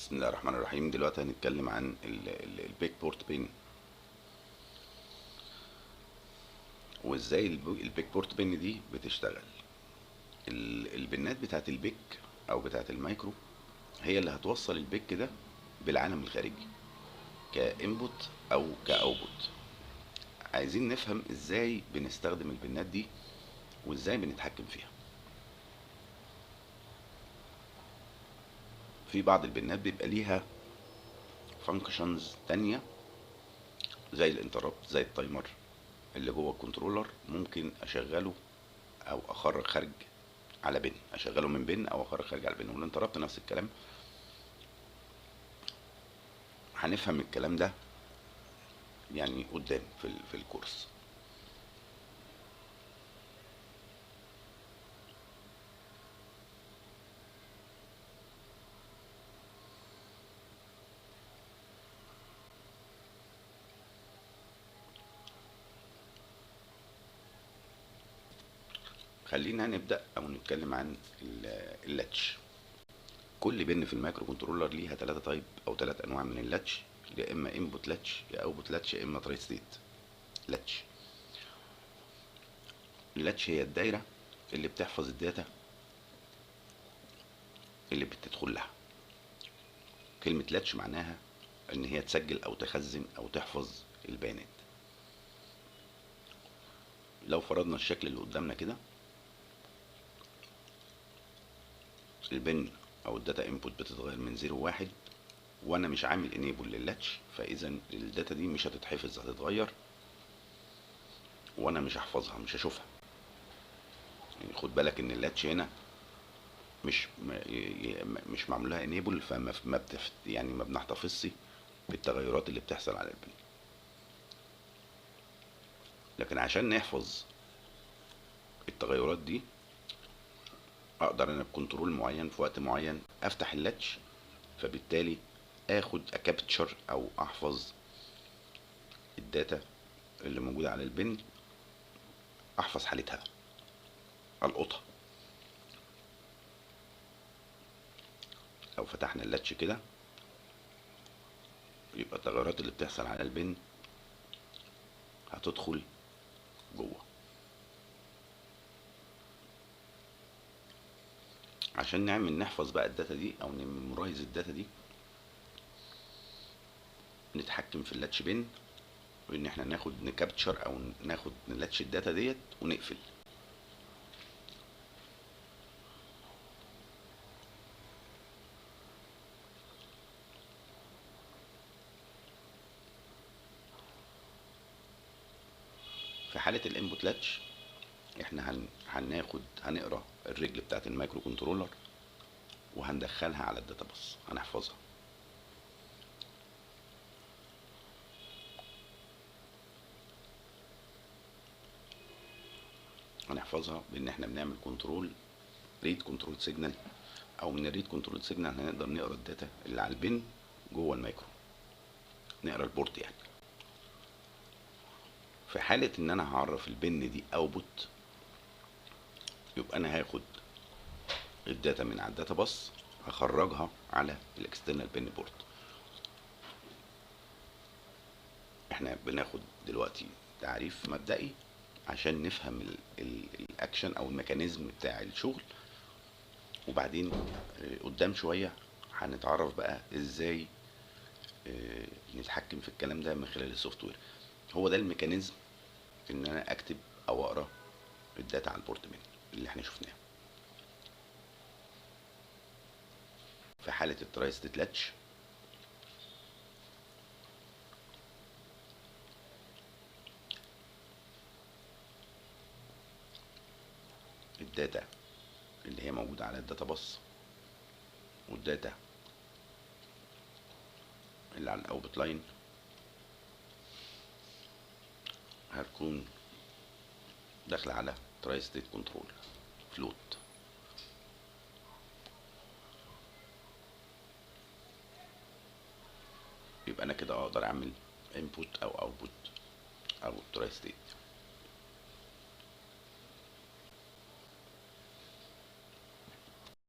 بسم الله الرحمن الرحيم. دلوقتي هنتكلم عن البيك بورت بين، وازاي البيك بورت بين دي بتشتغل. البنات بتاعت البيك او بتاعت المايكرو هي اللي هتوصل البيك ده بالعالم الخارجي كانبوت او كاوتبوت. عايزين نفهم ازاي بنستخدم البنات دي وازاي بنتحكم فيها. في بعض البنات بيبقى ليها فانكشنز تانية زي الانتربت، زي التايمر اللي جوه الكنترولر، ممكن اشغله او اخرج خارج على بن، اشغله من بن او اخرج خارج على بن. والانتربت نفس الكلام. هنفهم الكلام ده يعني قدام في الكورس. خلينا نبدا او نتكلم عن اللاتش. كل بن في المايكرو كنترولر ليها ثلاثة تايب او ثلاث انواع من اللاتش، يا اما انبوت لاتش يا اوتبوت لاتش يا اما تراي ستيت لاتش. اللاتش هي الدايره اللي بتحفظ الداتا اللي بتدخل لها. كلمه لاتش معناها ان هي تسجل او تخزن او تحفظ البيانات. لو فرضنا الشكل اللي قدامنا كده، البن او الداتا انبوت بتتغير من 0 و1، وانا مش عامل انيبل لللاتش، فاذا الداتا دي مش هتتحفظ، هتتغير وانا مش هحفظها، مش هشوفها. يعني خد بالك ان اللاتش هنا مش معمول لها انيبل، فما ما يعني ما بنحتفظش بالتغيرات اللي بتحصل على البن. لكن عشان نحفظ التغيرات دي، اقدر انا بكنترول معين في وقت معين افتح اللاتش، فبالتالي اخد اكابتشر او احفظ الداتا اللي موجوده على البن، احفظ حالتها، القطها. لو فتحنا اللاتش كده، يبقى التغيرات اللي بتحصل على البن هتدخل جوه. عشان نعمل نحفظ بقى الداتا دي او نمرايز الداتا دي، نتحكم في اللاتش بن، وان احنا ناخد نكابتشر او ناخد نلاتش الداتا ديت ونقفل. في حالة الانبوت لاتش، احنا هنقرا الرجل بتاعت المايكرو كنترولر وهندخلها على الداتا بس، هنحفظها. هنحفظها بان احنا بنعمل كنترول، ريد كنترول سيجنال، او من الريد كنترول سيجنال هنقدر نقرا الداتا اللي على البن جوه المايكرو، نقرا البورت يعني. في حالة ان انا هعرف البن دي اوتبوت، يبقى انا هاخد الداتا من على الداتا باص، هخرجها على الاكسترنال بن بورت. احنا بناخد دلوقتي تعريف مبدئي عشان نفهم الاكشن او الميكانيزم بتاع الشغل، وبعدين قدام شوية هنتعرف بقى ازاي نتحكم في الكلام ده من خلال السوفت وير. هو ده الميكانيزم، ان انا اكتب او اقرا الداتا على البورت من اللي احنا شفناه. في حالة التراي ستيت لاتش، الداتا اللي هي موجودة على الداتا باص والداتا اللي على الاوتبوت لاين هتكون داخلة على تراي ستيت كنترول فلوت. يبقى انا كده اقدر اعمل انبوت او اوتبوت او تراي ستيت.